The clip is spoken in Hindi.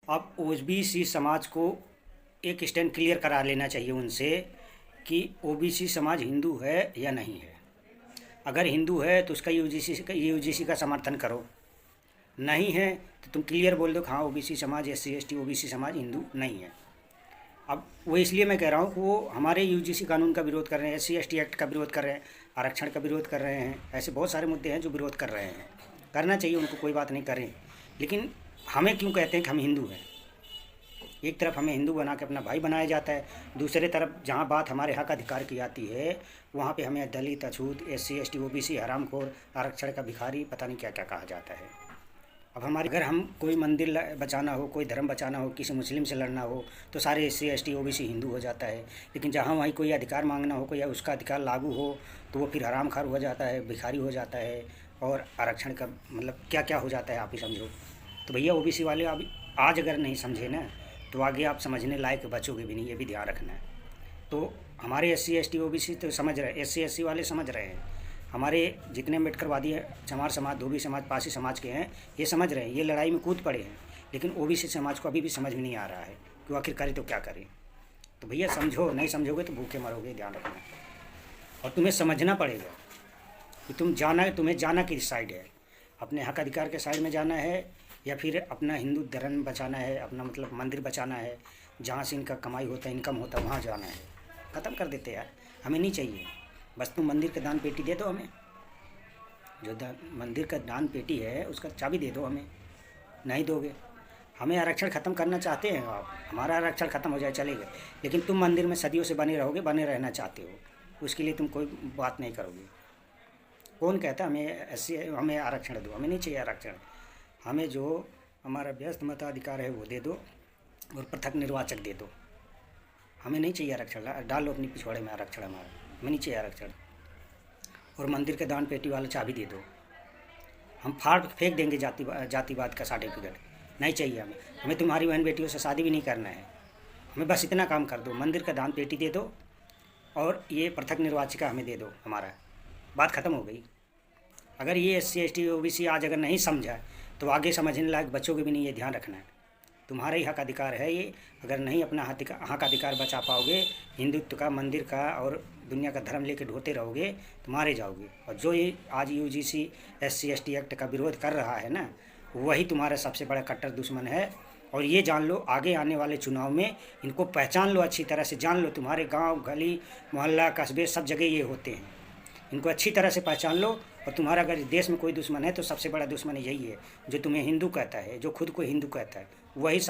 अब ओबीसी समाज को एक स्टैंड क्लियर करा लेना चाहिए उनसे कि ओबीसी समाज हिंदू है या नहीं है। अगर हिंदू है तो उसका यूजीसी का समर्थन करो, नहीं है तो तुम क्लियर बोल दो कि हाँ ओबीसी समाज, एससी एसटी ओबीसी समाज हिंदू नहीं है। अब वो इसलिए मैं कह रहा हूँ कि वो हमारे यूजीसी कानून का विरोध कर रहे हैं, एससी एसटी एक्ट का विरोध कर रहे हैं, आरक्षण का विरोध कर रहे हैं। ऐसे बहुत सारे मुद्दे हैं जो विरोध कर रहे हैं। करना चाहिए उनको, कोई बात नहीं करें, लेकिन हमें क्यों कहते हैं कि हम हिंदू हैं। एक तरफ हमें हिंदू बना के अपना भाई बनाया जाता है, दूसरे तरफ जहाँ बात हमारे हक अधिकार की आती है वहाँ पे हमें दलित, अछूत, एससी एसटी ओबीसी, हरामखोर, आरक्षण का भिखारी, पता नहीं क्या क्या कहा जाता है। अब हमारे अगर हम कोई मंदिर बचाना हो, कोई धर्म बचाना हो, किसी मुस्लिम से लड़ना हो तो सारे एससी एसटी ओबीसी हिंदू हो जाता है। लेकिन जहाँ वहीं कोई अधिकार मांगना हो, कोई उसका अधिकार लागू हो तो वो फिर हरामखोर हो जाता है, भिखारी हो जाता है, और आरक्षण का मतलब क्या क्या हो जाता है आप ही समझो। तो भैया ओबीसी वाले अब आज अगर नहीं समझे ना तो आगे आप समझने लायक बचोगे भी नहीं, ये भी ध्यान रखना है। तो हमारे एससी एसटी ओबीसी तो समझ रहे, एससी एससी वाले समझ रहे हैं, हमारे जितने अम्बेडकरवादी चमार समाज, धोबी समाज, पासी समाज के हैं, ये समझ रहे हैं, ये लड़ाई में कूद पड़े हैं। लेकिन ओबीसी समाज को अभी भी समझ में नहीं आ रहा है कि आखिर करे तो क्या करें। तो भैया समझो, नहीं समझोगे तो भूखे मरोगे, ध्यान रखना। और तुम्हें समझना पड़ेगा कि तुम्हें जाना किस साइड है, अपने हक अधिकार के साइड में जाना है या फिर अपना हिंदू धर्म बचाना है, अपना मतलब मंदिर बचाना है, जहाँ से इनका कमाई होता है, इनकम होता है, वहाँ जाना है। ख़त्म कर देते यार, हमें नहीं चाहिए। बस तुम मंदिर का दान पेटी दे दो हमें, जो मंदिर का दान पेटी है उसका चाबी दे दो हमें। नहीं दोगे, हमें आरक्षण ख़त्म करना चाहते हैं आप, हमारा आरक्षण ख़त्म हो जाए चलेगा, लेकिन तुम मंदिर में सदियों से बने रहोगे, बने रहना चाहते हो, उसके लिए तुम कोई बात नहीं करोगे। कौन कहता हमें ऐसे हमें आरक्षण दो? हमें नहीं चाहिए आरक्षण। हमें जो हमारा व्यस्त मताधिकार है वो दे दो और पृथक निर्वाचक दे दो। हमें नहीं चाहिए आरक्षण, डाल लो अपनी पिछवाड़े में आरक्षण, हमारा हमें नहीं चाहिए आरक्षण। और मंदिर के दान पेटी वाला चाबी दे दो, हम फाड़ फेंक देंगे जातिवाद का सर्टिफिकेट। नहीं चाहिए हमें, हमें तुम्हारी बहन बेटियों से शादी भी नहीं करना है। हमें बस इतना काम कर दो, मंदिर का दान पेटी दे दो और ये पृथक निर्वाचिका हमें दे दो, हमारा बात ख़त्म हो गई। अगर ये एससी एसटी ओबीसी आज अगर नहीं समझा तो आगे समझने लायक बच्चों के भी नहीं, ये ध्यान रखना है। तुम्हारा ही हक अधिकार है ये, अगर नहीं अपना हक अधिकार बचा पाओगे, हिंदुत्व का, मंदिर का और दुनिया का धर्म लेके ढोते रहोगे तो मारे जाओगे। और जो ये आज यूजीसी एससी एसटी एक्ट का विरोध कर रहा है ना, वही तुम्हारा सबसे बड़ा कट्टर दुश्मन है। और ये जान लो, आगे आने वाले चुनाव में इनको पहचान लो, अच्छी तरह से जान लो। तुम्हारे गांव, गली, मोहल्ला, कस्बे सब जगह ये होते हैं, इनको अच्छी तरह से पहचान लो। और तुम्हारा अगर देश में कोई दुश्मन है तो सबसे बड़ा दुश्मन यही है, जो तुम्हें हिंदू कहता है, जो खुद को हिंदू कहता है, वही सब